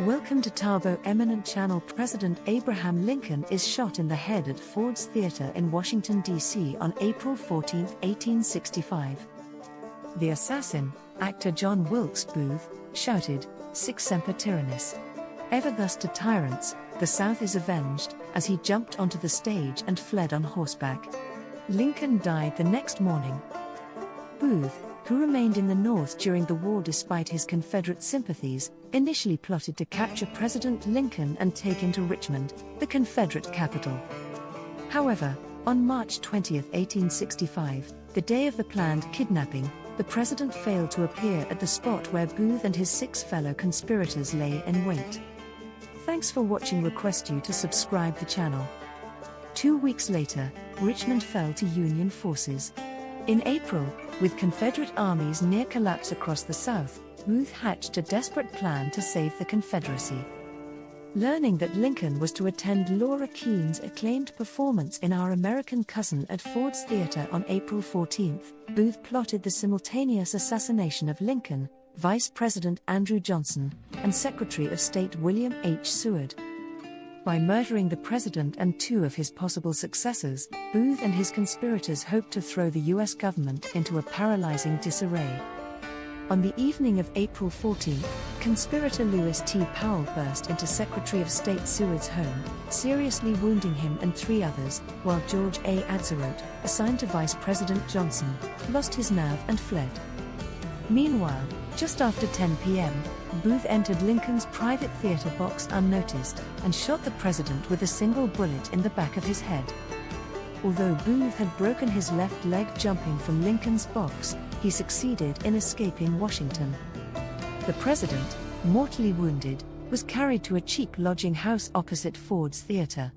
Welcome to Tabo Eminent Channel. President Abraham Lincoln is shot in the head at Ford's Theater in Washington, D.C. on April 14, 1865. The assassin, actor John Wilkes Booth, shouted, "Sic semper tyrannis." Ever thus to tyrants, the South is avenged, as he jumped onto the stage and fled on horseback. Lincoln died the next morning. Booth, who remained in the North during the war despite his Confederate sympathies, initially plotted to capture President Lincoln and take him to Richmond, the Confederate capital. However, on March 20, 1865, the day of the planned kidnapping, the president failed to appear at the spot where Booth and his 6 fellow conspirators lay in wait. Thanks for watching. Request you to subscribe the channel. 2 weeks later, Richmond fell to Union forces. In April, with Confederate armies near collapse across the South, Booth hatched a desperate plan to save the Confederacy. Learning that Lincoln was to attend Laura Keene's acclaimed performance in Our American Cousin at Ford's Theater on April 14, Booth plotted the simultaneous assassination of Lincoln, Vice President Andrew Johnson, and Secretary of State William H. Seward. By murdering the president and 2 of his possible successors, Booth and his conspirators hoped to throw the U.S. government into a paralyzing disarray. On the evening of April 14, conspirator Lewis T. Powell burst into Secretary of State Seward's home, seriously wounding him and 3 others, while George A. Atzerodt, assigned to Vice President Johnson, lost his nerve and fled. Meanwhile, just after 10 p.m., Booth entered Lincoln's private theater box unnoticed, and shot the president with a single bullet in the back of his head. Although Booth had broken his left leg jumping from Lincoln's box, he succeeded in escaping Washington. The president, mortally wounded, was carried to a cheap lodging house opposite Ford's Theater.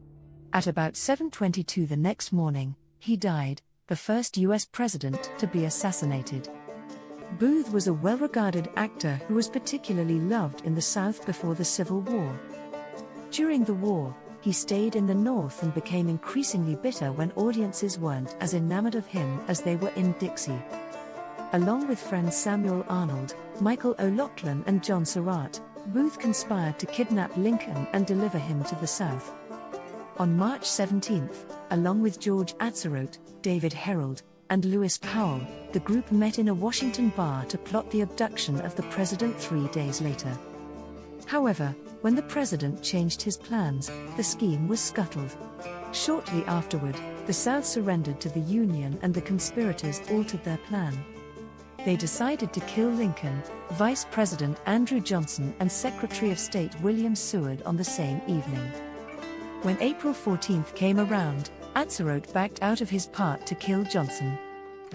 At about 7:22 the next morning, he died, the first U.S. president to be assassinated. Booth was a well-regarded actor who was particularly loved in the South before the Civil War. During the war, he stayed in the North and became increasingly bitter when audiences weren't as enamored of him as they were in Dixie. Along with friends Samuel Arnold, Michael O'Loughlin and John Surratt, Booth conspired to kidnap Lincoln and deliver him to the South. On March 17, along with George Atzerodt, David Herold, and Lewis Powell, the group met in a Washington bar to plot the abduction of the president 3 days later. However, when the president changed his plans, the scheme was scuttled. Shortly afterward, the South surrendered to the Union and the conspirators altered their plan. They decided to kill Lincoln, Vice President Andrew Johnson and Secretary of State William Seward on the same evening. When April 14 came around, Atzerodt backed out of his part to kill Johnson.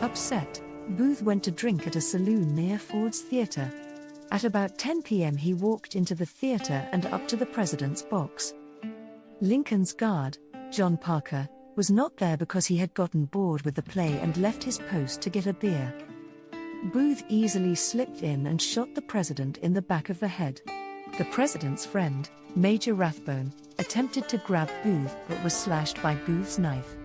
Upset, Booth went to drink at a saloon near Ford's Theater. At about 10 p.m. he walked into the theater and up to the president's box. Lincoln's guard, John Parker, was not there because he had gotten bored with the play and left his post to get a beer. Booth easily slipped in and shot the president in the back of the head. The president's friend, Major Rathbone, attempted to grab Booth but was slashed by Booth's knife.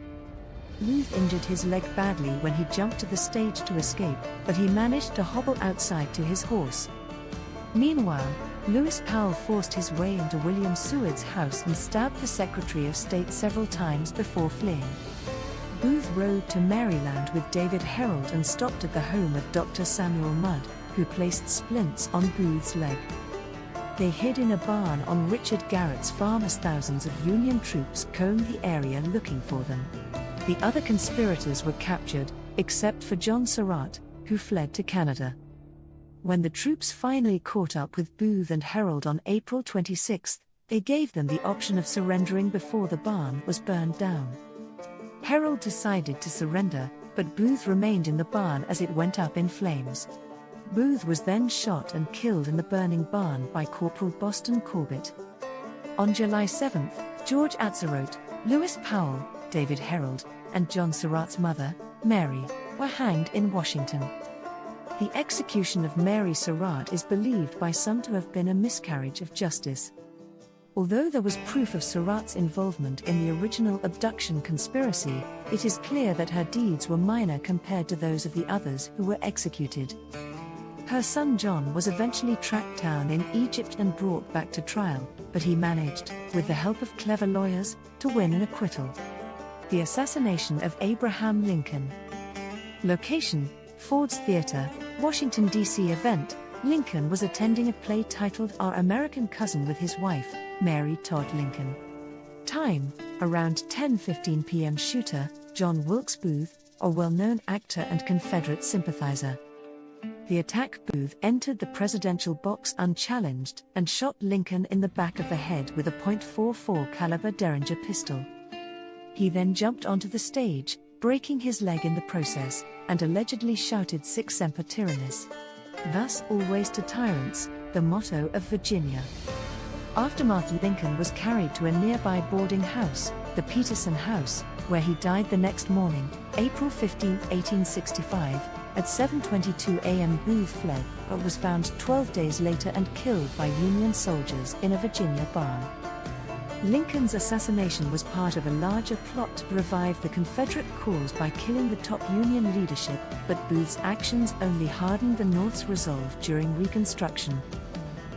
Booth injured his leg badly when he jumped to the stage to escape, but he managed to hobble outside to his horse. Meanwhile, Lewis Powell forced his way into William Seward's house and stabbed the Secretary of State several times before fleeing. Booth rode to Maryland with David Herold and stopped at the home of Dr. Samuel Mudd, who placed splints on Booth's leg. They hid in a barn on Richard Garrett's farm as thousands of Union troops combed the area looking for them. The other conspirators were captured, except for John Surratt, who fled to Canada. When the troops finally caught up with Booth and Herold on April 26, they gave them the option of surrendering before the barn was burned down. Herold decided to surrender, but Booth remained in the barn as it went up in flames. Booth was then shot and killed in the burning barn by Corporal Boston Corbett. On July 7, George Atzerodt, Lewis Powell, David Herold, and John Surratt's mother, Mary, were hanged in Washington. The execution of Mary Surratt is believed by some to have been a miscarriage of justice. Although there was proof of Surratt's involvement in the original abduction conspiracy, it is clear that her deeds were minor compared to those of the others who were executed. Her son John was eventually tracked down in Egypt and brought back to trial, but he managed, with the help of clever lawyers, to win an acquittal. The assassination of Abraham Lincoln. Location: Ford's Theater, Washington, D.C. Event: Lincoln was attending a play titled Our American Cousin with his wife, Mary Todd Lincoln. Time: around 10:15 p.m. Shooter: John Wilkes Booth, a well-known actor and Confederate sympathizer. The attack: Booth entered the presidential box unchallenged and shot Lincoln in the back of the head with a .44 caliber Derringer pistol. He then jumped onto the stage, breaking his leg in the process, and allegedly shouted "Sic semper tyrannis." Thus always to tyrants, the motto of Virginia. Aftermath: Lincoln was carried to a nearby boarding house, the Peterson House, where he died the next morning, April 15, 1865. At 7:22 a.m. Booth fled, but was found 12 days later and killed by Union soldiers in a Virginia barn. Lincoln's assassination was part of a larger plot to revive the Confederate cause by killing the top Union leadership, but Booth's actions only hardened the North's resolve during Reconstruction.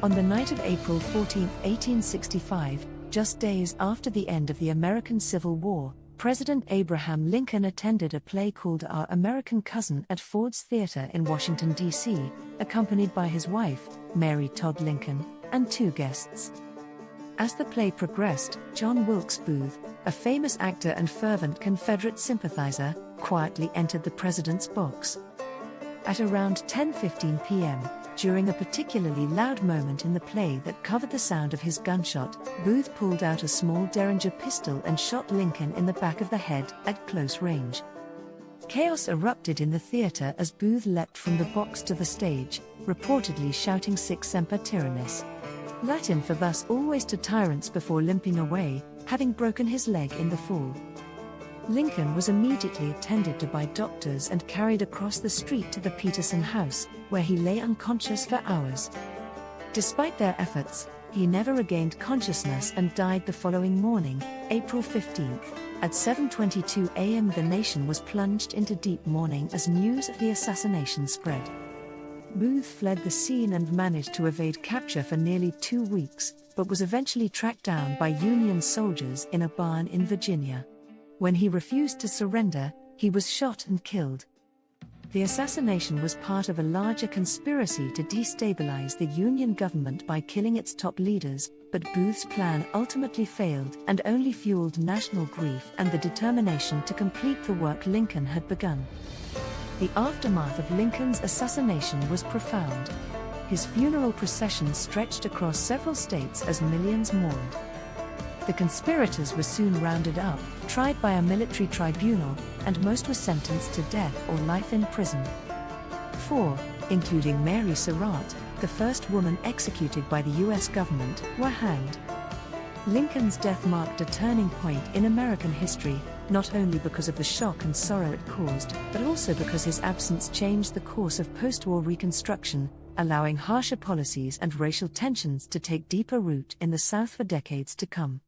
On the night of April 14, 1865, just days after the end of the American Civil War, President Abraham Lincoln attended a play called Our American Cousin at Ford's Theater in Washington, D.C., accompanied by his wife, Mary Todd Lincoln, and 2 guests. As the play progressed, John Wilkes Booth, a famous actor and fervent Confederate sympathizer, quietly entered the president's box. At around 10:15 p.m., during a particularly loud moment in the play that covered the sound of his gunshot, Booth pulled out a small Derringer pistol and shot Lincoln in the back of the head at close range. Chaos erupted in the theater as Booth leapt from the box to the stage, reportedly shouting "Sic semper tyrannis," Latin for "thus always to tyrants," before limping away, having broken his leg in the fall. Lincoln was immediately attended to by doctors and carried across the street to the Peterson House, where he lay unconscious for hours. Despite their efforts, he never regained consciousness and died the following morning, April 15. At 7:22 a.m. the nation was plunged into deep mourning as news of the assassination spread. Booth fled the scene and managed to evade capture for nearly 2 weeks, but was eventually tracked down by Union soldiers in a barn in Virginia. When he refused to surrender, he was shot and killed. The assassination was part of a larger conspiracy to destabilize the Union government by killing its top leaders, but Booth's plan ultimately failed and only fueled national grief and the determination to complete the work Lincoln had begun. The aftermath of Lincoln's assassination was profound. His funeral procession stretched across several states as millions mourned. The conspirators were soon rounded up, tried by a military tribunal, and most were sentenced to death or life in prison. 4, including Mary Surratt, the first woman executed by the U.S. government, were hanged. Lincoln's death marked a turning point in American history, not only because of the shock and sorrow it caused, but also because his absence changed the course of post-war Reconstruction, allowing harsher policies and racial tensions to take deeper root in the South for decades to come.